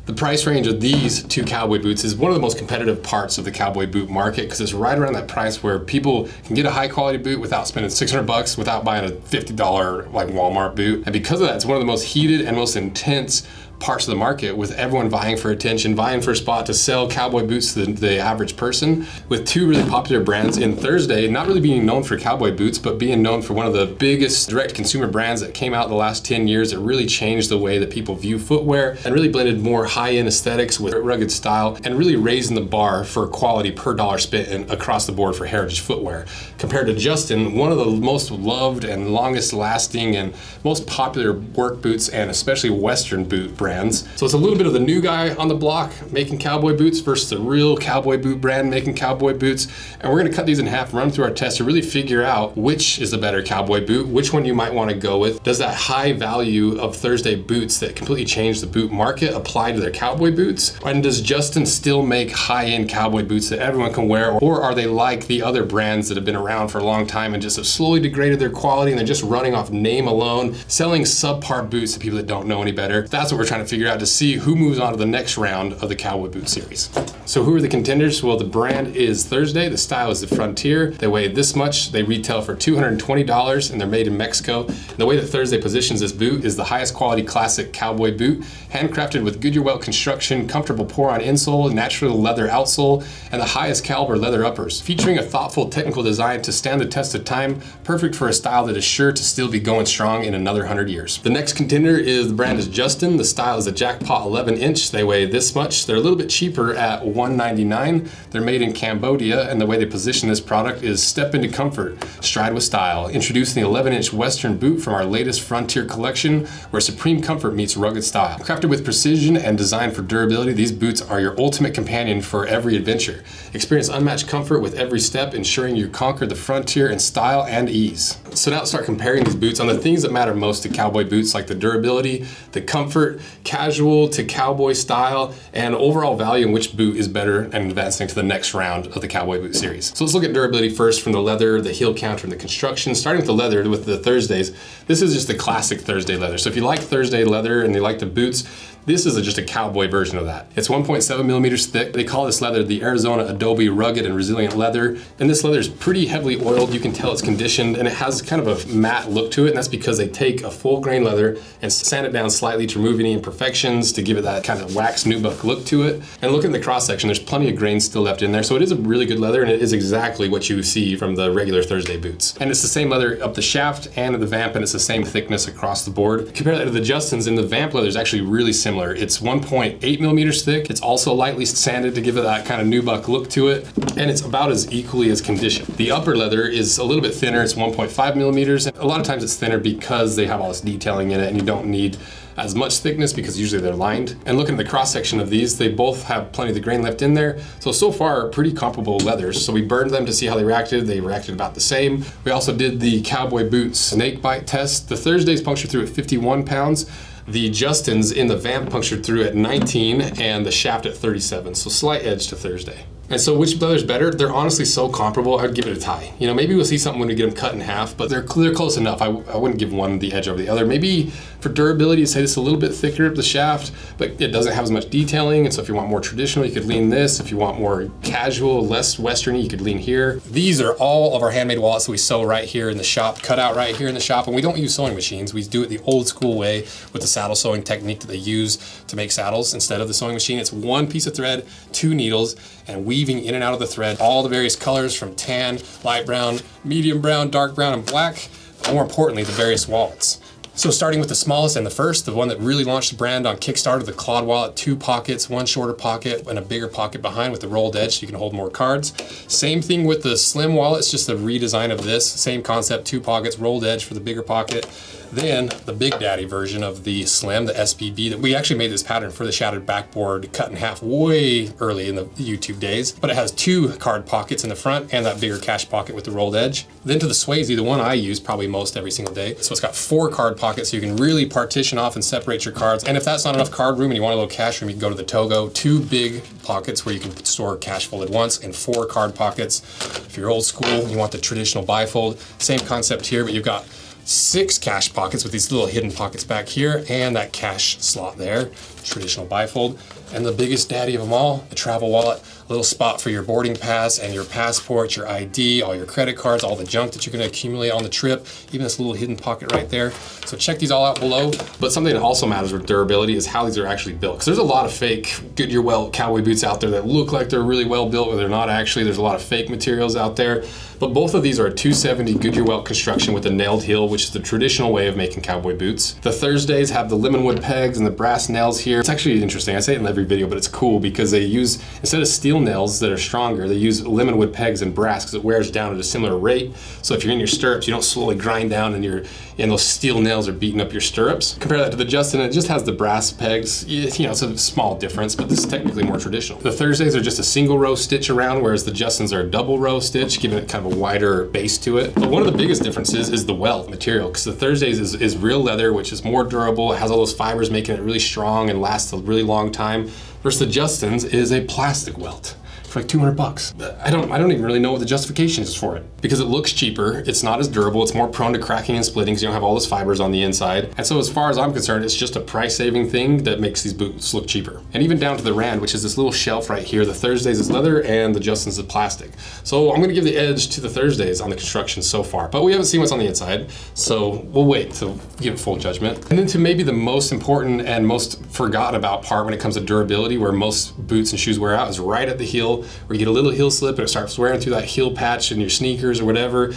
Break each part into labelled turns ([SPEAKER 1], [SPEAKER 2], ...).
[SPEAKER 1] The price range of these two cowboy boots is one of the most competitive parts of the cowboy boot market because it's right around that price where people can get a high quality boot without spending $600 without buying a $50 like Walmart boot. And because of that, it's one of the most heated and most intense parts of the market, with everyone vying for attention, vying for a spot to sell cowboy boots to the average person, with two really popular brands in Thursday not really being known for cowboy boots, but being known for one of the biggest direct consumer brands that came out in the last 10 years that really changed the way that people view footwear and really blended more high-end aesthetics with rugged style and really raising the bar for quality per dollar spent across the board for heritage footwear. Compared to Justin, one of the most loved and longest lasting and most popular work boots and especially Western boot brands. So it's a little bit of the new guy on the block making cowboy boots versus the real cowboy boot brand making cowboy boots. And we're gonna cut these in half, run through our test to really figure out which is the better cowboy boot, which one you might wanna go with. Does that high value of Thursday boots that completely changed the boot market apply to their cowboy boots? And does Justin still make high-end cowboy boots that everyone can wear? Or are they like the other brands that have been around for a long time and just have slowly degraded their quality and they're just running off name alone, selling subpar boots to people that don't know any better? That's what we're trying to figure out to see who moves on to the next round of the cowboy boot series. So who are the contenders? Well, the brand is Thursday, the style is the Frontier. They weigh this much, they retail for $220 and they're made in Mexico. And the way that Thursday positions this boot is the highest quality classic cowboy boot, handcrafted with Goodyear welt construction, comfortable pour-on insole, natural leather outsole, and the highest caliber leather uppers, featuring a thoughtful technical design to stand the test of time, perfect for a style that is sure to still be going strong in another 100 years. The next contender is the brand is Justin. The style is a Jackpot 11-inch. They weigh this much. They're a little bit cheaper at $199. They're made in Cambodia, and the way they position this product is step into comfort, stride with style. Introducing the 11-inch Western boot from our latest Frontier collection, where supreme comfort meets rugged style. Crafted with precision and designed for durability, these boots are your ultimate companion for every adventure. Experience unmatched comfort with every step, ensuring you conquer the frontier in style and ease. So now let's start comparing these boots on the things that matter most to cowboy boots, like the durability, the comfort, casual to cowboy style, and overall value, in which boot is better, and advancing to the next round of the cowboy boot series. So let's look at durability first, from the leather, the heel counter, and the construction. Starting with the leather, with the Thursdays, this is just the classic Thursday leather. So if you like Thursday leather and you like the boots, this is just a cowboy version of that. It's 1.7 millimeters thick. They call this leather the Arizona Adobe Rugged and Resilient Leather. And this leather is pretty heavily oiled. You can tell it's conditioned, and it has kind of a matte look to it. And that's because they take a full grain leather and sand it down slightly to remove any imperfections, to give it that kind of wax nubuck look to it. And look at the cross section, there's plenty of grain still left in there. So it is a really good leather, and it is exactly what you see from the regular Thursday boots. And it's the same leather up the shaft and the vamp, and it's the same thickness across the board. Compare that to the Justins, and the vamp leather is actually really similar. It's 1.8 millimeters thick. It's also lightly sanded to give it that kind of nubuck look to it, and it's about as equally as conditioned. The upper leather is a little bit thinner. It's 1.5 millimeters. A lot of times it's thinner because they have all this detailing in it, and you don't need as much thickness because usually they're lined. And looking at the cross section of these, they both have plenty of the grain left in there. So far, pretty comparable leathers. So we burned them to see how they reacted. They reacted about the same. We also did the cowboy boot snake bite test. The Thursdays punctured through at 51 pounds. The Justins in the vamp punctured through at 19, and the shaft at 37. So slight edge to Thursday. And so which leather's better? They're honestly so comparable, I'd give it a tie. You know, maybe we'll see something when we get them cut in half, but they're close enough. I wouldn't give one the edge over the other. Maybe for durability, say this a little bit thicker up the shaft, but it doesn't have as much detailing. And so if you want more traditional, you could lean this. If you want more casual, less Westerny, you could lean here. These are all of our handmade wallets that we sew right here in the shop, cut out right here in the shop. And we don't use sewing machines. We do it the old school way with the saddle sewing technique that they use to make saddles instead of the sewing machine. It's one piece of thread, 2 needles, and weaving in and out of the thread all the various colors from tan, light brown, medium brown, dark brown, and black, but more importantly, the various wallets. So starting with the smallest and the first, the one that really launched the brand on Kickstarter, the Claude wallet, 2 pockets, 1 shorter pocket and a bigger pocket behind with the rolled edge so you can hold more cards. Same thing with the slim wallet, it's just a redesign of this. Same concept, 2 pockets, rolled edge for the bigger pocket. Then the Big Daddy version of the Slim, the SBB, that we actually made this pattern for the shattered backboard cut in half way early in the YouTube days, but it has 2 card pockets in the front and that bigger cash pocket with the rolled edge. Then to the Swayze, the one I use probably most every single day. So it's got 4 card pockets so you can really partition off and separate your cards. And if that's not enough card room and you want a little cash room, you can go to the Togo. 2 big pockets where you can store cash folded once, and 4 card pockets. If you're old school and you want the traditional bifold, same concept here, but you've got 6 cash pockets with these little hidden pockets back here and that cash slot there. traditional bifold. And the biggest daddy of them all, the travel wallet. A little spot for your boarding pass and your passport, your ID, all your credit cards, all the junk that you're gonna accumulate on the trip, even this little hidden pocket right there. So check these all out below. But something that also matters with durability is how these are actually built. Because there's a lot of fake Goodyear welt cowboy boots out there that look like they're really well built, but they're not actually. There's a lot of fake materials out there. But both of these are a 270 Goodyear welt construction with a nailed heel, which is the traditional way of making cowboy boots. The Thursdays have the lemon wood pegs and the brass nails here. It's actually interesting. I say it in every video, but it's cool because they use, instead of steel nails that are stronger, they use lemon wood pegs and brass because it wears down at a similar rate. So if you're in your stirrups, you don't slowly grind down and those steel nails are beating up your stirrups. Compare that to the Justin, it just has the brass pegs. You know, it's a small difference, but this is technically more traditional. The Thursdays are just a single row stitch around, whereas the Justins are a double row stitch, giving it kind of a wider base to it. But one of the biggest differences is the welt material, because the Thursdays is real leather, which is more durable. It has all those fibers making it really strong and lasts a really long time. Versus the Justins is a plastic welt for like 200 bucks. I don't even really know what the justification is for it. Because it looks cheaper, it's not as durable, it's more prone to cracking and splitting because you don't have all those fibers on the inside. And so as far as I'm concerned, it's just a price saving thing that makes these boots look cheaper. And even down to the rand, which is this little shelf right here. The Thursdays is leather and the Justins is plastic. So I'm gonna give the edge to the Thursdays on the construction so far. But we haven't seen what's on the inside, so we'll wait to give full judgment. And then to maybe the most important and most forgotten about part when it comes to durability, where most boots and shoes wear out, is right at the heel, where you get a little heel slip and it starts wearing through that heel patch in your sneakers or whatever.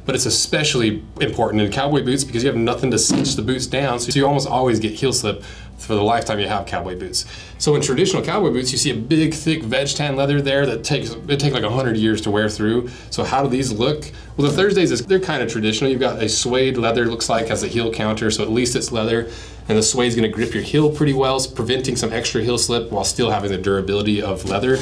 [SPEAKER 1] But it's especially important in cowboy boots because you have nothing to cinch the boots down, so you almost always get heel slip for the lifetime you have cowboy boots. So in traditional cowboy boots, you see a big, thick veg tan leather there that takes like 100 years to wear through. So how do these look? Well, the Thursdays, they're kind of traditional. You've got a suede leather, looks like, has a heel counter, so at least it's leather. And the suede's gonna grip your heel pretty well, preventing some extra heel slip while still having the durability of leather.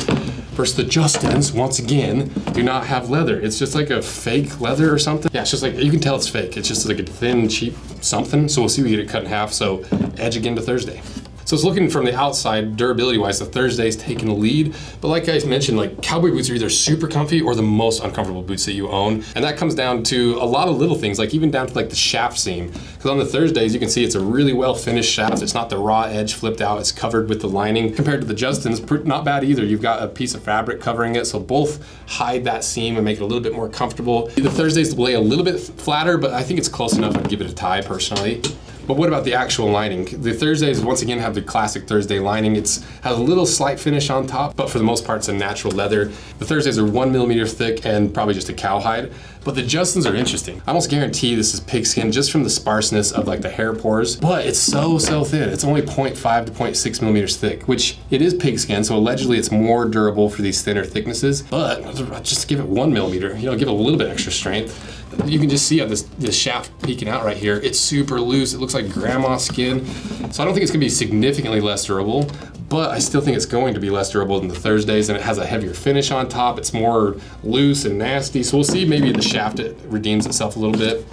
[SPEAKER 1] Versus the Justins, once again, do not have leather. It's just like a fake leather or something. Yeah, it's just like, you can tell it's fake. It's just like a thin, cheap something. So we'll see if we get it cut in half. So edge again to Thursday. So it's looking from the outside, durability-wise, the Thursday's taking the lead. But like I mentioned, like cowboy boots are either super comfy or the most uncomfortable boots that you own. And that comes down to a lot of little things, like even down to like the shaft seam. Because on the Thursdays, you can see it's a really well-finished shaft. It's not the raw edge flipped out, it's covered with the lining. Compared to the Justins, not bad either. You've got a piece of fabric covering it, so both hide that seam and make it a little bit more comfortable. The Thursdays lay a little bit flatter, but I think it's close enough. I'd give it a tie personally. But what about the actual lining? The Thursdays, once again, have the classic Thursday lining. It has a little slight finish on top, but for the most part, it's a natural leather. The Thursdays are 1 millimeter thick and probably just a cowhide. But the Justins are interesting. I almost guarantee this is pigskin just from the sparseness of like the hair pores, but it's so thin. It's only 0.5 to 0.6 millimeters thick, which it is pigskin, so allegedly it's more durable for these thinner thicknesses, but just give it 1 millimeter, give it a little bit extra strength. You can just see how this shaft peeking out right here. It's super loose. It looks like grandma skin. So I don't think it's gonna be significantly less durable, but I still think it's going to be less durable than the Thursdays, and it has a heavier finish on top. It's more loose and nasty. So we'll see, maybe the shaft it redeems itself a little bit.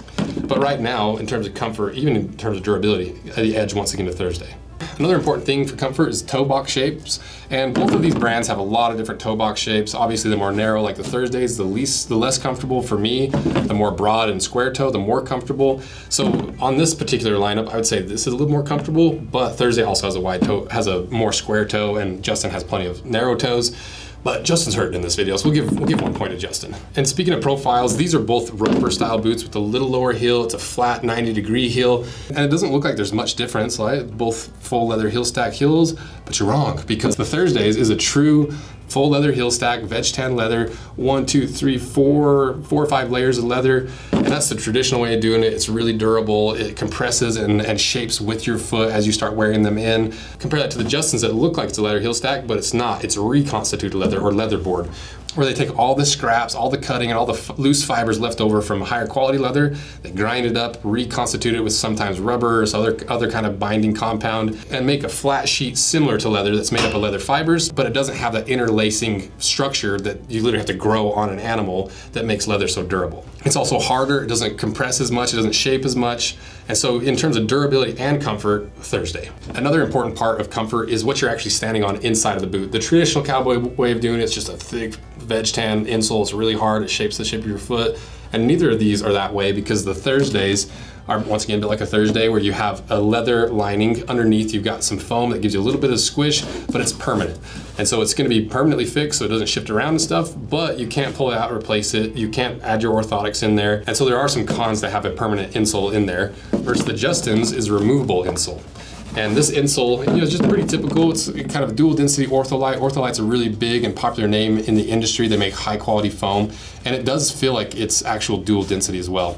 [SPEAKER 1] But right now, in terms of comfort, even in terms of durability, the edge once again to Thursday. Another important thing for comfort is toe box shapes, and both of these brands have a lot of different toe box shapes. Obviously, the more narrow, like the Thursdays, the less comfortable for me. The more broad and square toe, the more comfortable. So on this particular lineup, I would say this is a little more comfortable, but Thursday also has a wide toe, has a more square toe, and Justin has plenty of narrow toes. But Justin's hurting in this video, so we'll give 1 point to Justin. And speaking of profiles, these are both roper style boots with a little lower heel. It's a flat 90-degree heel, and it doesn't look like there's much difference, right? Both full leather heel stack heels, but you're wrong, because the Thursdays is a true full leather heel stack, veg tan leather, 1, 2, 3, 4 or 5 layers of leather. And that's the traditional way of doing it. It's really durable. It compresses and shapes with your foot as you start wearing them in. Compare that to the Justins that look like it's a leather heel stack, but it's not. It's reconstituted leather or leather board, where they take all the scraps, all the cutting, and all the loose fibers left over from higher quality leather, they grind it up, reconstitute it with sometimes rubber or some other kind of binding compound, and make a flat sheet similar to leather that's made up of leather fibers, but it doesn't have that interlacing structure that you literally have to grow on an animal that makes leather so durable. It's also harder, it doesn't compress as much, it doesn't shape as much, and so in terms of durability and comfort, Thursday. Another important part of comfort is what you're actually standing on inside of the boot. The traditional cowboy way of doing it is just a thick veg tan insole. It's really hard, it shapes the shape of your foot. And neither of these are that way because the Thursdays are once again built like a Thursday, where you have a leather lining underneath. You've got some foam that gives you a little bit of squish, but it's permanent. And so it's going to be permanently fixed so it doesn't shift around and stuff, but you can't pull it out and replace it. You can't add your orthotics in there. And so there are some cons to have a permanent insole in there versus the Justin's is a removable insole. And this insole, is just pretty typical. It's kind of dual density ortholite. Ortholite's a really big and popular name in the industry. They make high quality foam, and it does feel like it's actual dual density as well.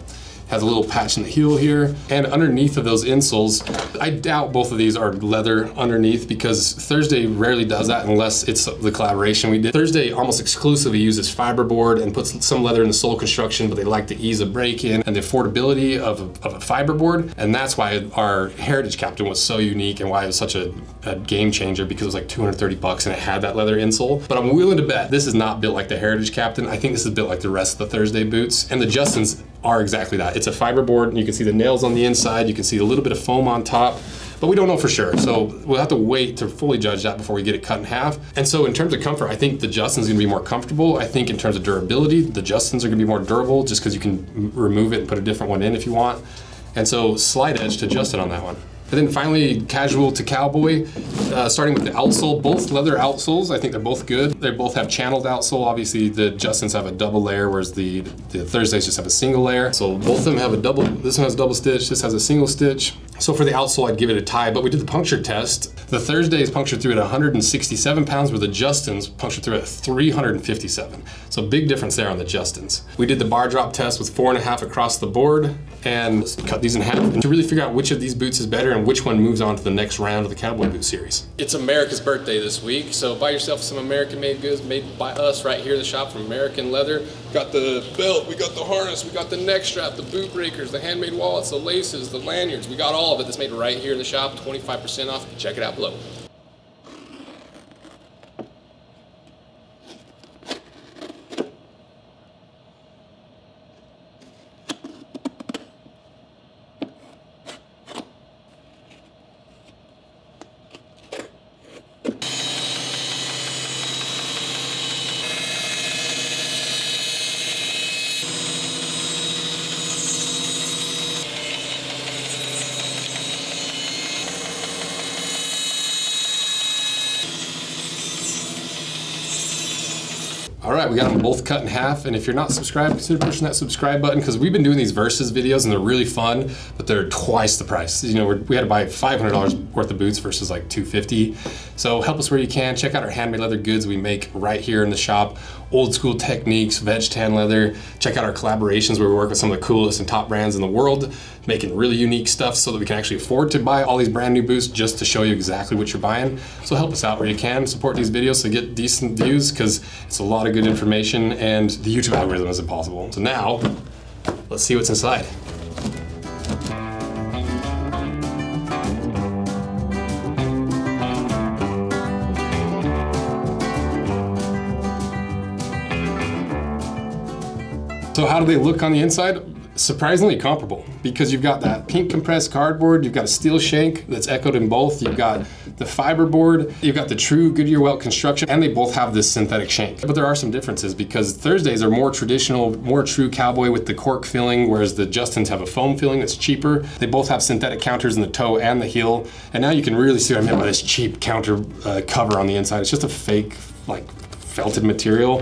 [SPEAKER 1] Has a little patch in the heel here, and underneath of those insoles, I doubt both of these are leather underneath because Thursday rarely does that unless it's the collaboration we did. Thursday almost exclusively uses fiberboard and puts some leather in the sole construction, but they like the ease of break-in and the affordability of a fiberboard, and that's why our Heritage Captain was so unique and why it was such a game changer, because it was like $230 and it had that leather insole. But I'm willing to bet this is not built like the Heritage Captain. I think this is built like the rest of the Thursday boots, and the Justin's are exactly that. It's a fiberboard, and you can see the nails on the inside, you can see a little bit of foam on top, but we don't know for sure. So we'll have to wait to fully judge that before we get it cut in half. And so in terms of comfort, I think the Justin's gonna be more comfortable. I think in terms of durability, the Justin's are gonna be more durable just because you can remove it and put a different one in if you want. And so slight edge to Justin on that one. And then finally, casual to cowboy, starting with the outsole, both leather outsoles. I think they're both good. They both have channeled outsole. Obviously, the Justins have a double layer, whereas the Thursdays just have a single layer. So both of them have a double, this one has a double stitch, this has a single stitch. So for the outsole, I'd give it a tie, but we did the puncture test. The Thursdays punctured through at 167 pounds, where the Justins punctured through at 357. So big difference there on the Justins. We did the bar drop test with 4.5 across the board, and cut these in half and to really figure out which of these boots is better and which one moves on to the next round of the Cowboy boot series. It's America's birthday this week, so buy yourself some American made goods made by us right here at the shop from American Leather. Got the belt, we got the harness, we got the neck strap, the boot breakers, the handmade wallets, the laces, the lanyards. We got all of it that's made right here in the shop, 25% off. Check it out below. All right, we got them both cut in half, and if you're not subscribed, consider pushing that subscribe button, because we've been doing these versus videos and they're really fun, but they're twice the price. We had to buy $500 worth of boots versus like $250. So help us where you can. Check out our handmade leather goods we make right here in the shop. Old school techniques, veg tan leather. Check out our collaborations where we work with some of the coolest and top brands in the world, making really unique stuff so that we can actually afford to buy all these brand new boots just to show you exactly what you're buying. So help us out where you can. Support these videos to get decent views, because it's a lot of good information and the YouTube algorithm is impossible. So now, let's see what's inside. So how do they look on the inside? Surprisingly comparable, because you've got that pink compressed cardboard, you've got a steel shank that's echoed in both, you've got the fiberboard, you've got the true Goodyear welt construction, and they both have this synthetic shank. But there are some differences, because Thursdays are more traditional, more true cowboy with the cork filling, whereas the Justins have a foam filling that's cheaper. They both have synthetic counters in the toe and the heel, and now you can really see what I meant by this cheap counter cover on the inside. It's just a fake, like, felted material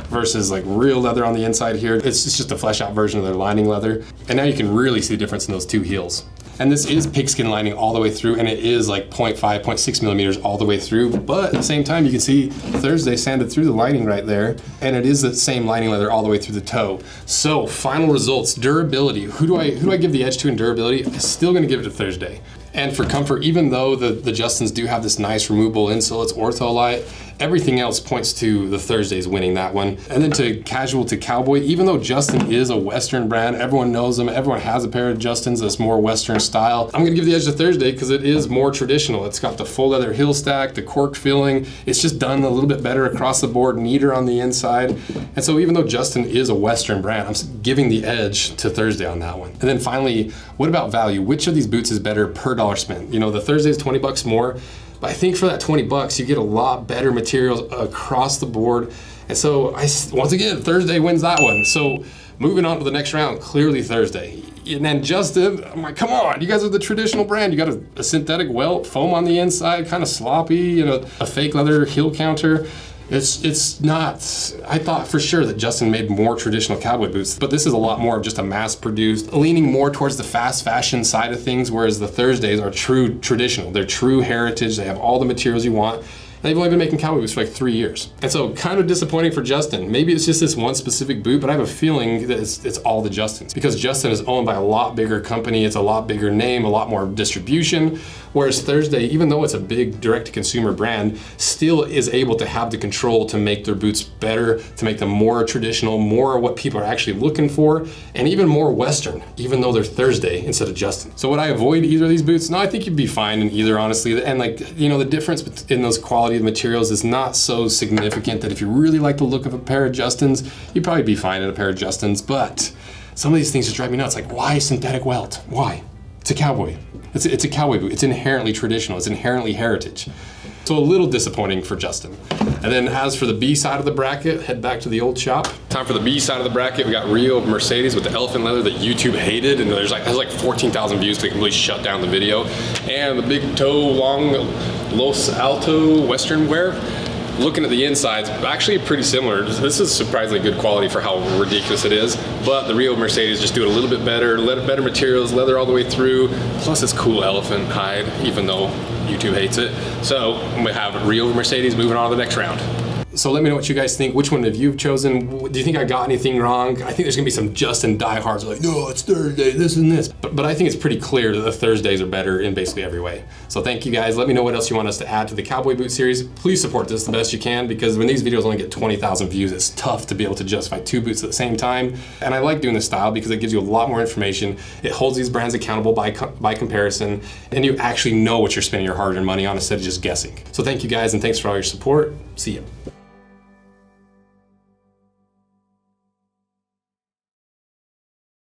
[SPEAKER 1] versus like real leather on the inside here. It's just a flesh out version of their lining leather. And now you can really see the difference in those two heels. And this is pigskin lining all the way through, and it is like 0.5, 0.6 millimeters all the way through. But at the same time, you can see Thursday sanded through the lining right there, and it is the same lining leather all the way through the toe. So final results, durability. Who do I give the edge to in durability? I'm still gonna give it to Thursday. And for comfort, even though the Justins do have this nice removable insole, it's ortholite, everything else points to the Thursdays winning that one. And then to casual to cowboy, even though Justin is a Western brand, everyone knows them, everyone has a pair of Justins that's more Western style. I'm gonna give the edge to Thursday because it is more traditional. It's got the full leather heel stack, the cork filling. It's just done a little bit better across the board, neater on the inside. And so even though Justin is a Western brand, I'm giving the edge to Thursday on that one. And then finally, what about value? Which of these boots is better per dollar spent? The Thursday is 20 bucks more, but I think for that 20 bucks, you get a lot better materials across the board. And so once again, Thursday wins that one. So moving on to the next round, clearly Thursday. And then Justin, I'm like, come on, you guys are the traditional brand. You got a synthetic welt, foam on the inside, kind of sloppy, you know, a fake leather heel counter. It's not, I thought for sure that Justin made more traditional cowboy boots, but this is a lot more of just a mass produced, leaning more towards the fast fashion side of things, whereas the Thursdays are true traditional. They're true heritage. They have all the materials you want. They've only been making cowboy boots for like 3 years. And so kind of disappointing for Justin. Maybe it's just this one specific boot, but I have a feeling that it's all the Justins, because Justin is owned by a lot bigger company. It's a lot bigger name, a lot more distribution. Whereas Thursday, even though it's a big direct-to-consumer brand, still is able to have the control to make their boots better, to make them more traditional, more what people are actually looking for, and even more Western, even though they're Thursday instead of Justin. So would I avoid either of these boots? No, I think you'd be fine in either, honestly. And like, you know, the difference in those quality of materials is not so significant that if you really like the look of a pair of Justins, you'd probably be fine in a pair of Justins. But some of these things just drive me nuts. Like, why synthetic welt? Why? It's a cowboy. It's a cowboy boot. It's inherently traditional. It's inherently heritage. So a little disappointing for Justin. And then as for the B side of the bracket, head back to the old shop. Time for the B side of the bracket. We got Rio of Mercedes with the elephant leather that YouTube hated, and has like 14,000 views, so they completely shut down the video. And the big toe long Los Alto Western wear. Looking at the insides, actually pretty similar. This is surprisingly good quality for how ridiculous it is, but the Rio Mercedes just do it a little bit better, better materials, leather all the way through, plus this cool elephant hide, even though YouTube hates it. So we have Rio Mercedes moving on to the next round. So let me know what you guys think. Which one have you chosen? Do you think I got anything wrong? I think there's gonna be some Justin diehards like, no, it's Thursday, this and this. But I think it's pretty clear that the Thursdays are better in basically every way. So thank you guys. Let me know what else you want us to add to the Cowboy Boot series. Please support this the best you can, because when these videos only get 20,000 views, it's tough to be able to justify 2 boots at the same time. And I like doing this style because it gives you a lot more information. It holds these brands accountable by comparison, and you actually know what you're spending your hard-earned money on instead of just guessing. So thank you guys, and thanks for all your support. See ya.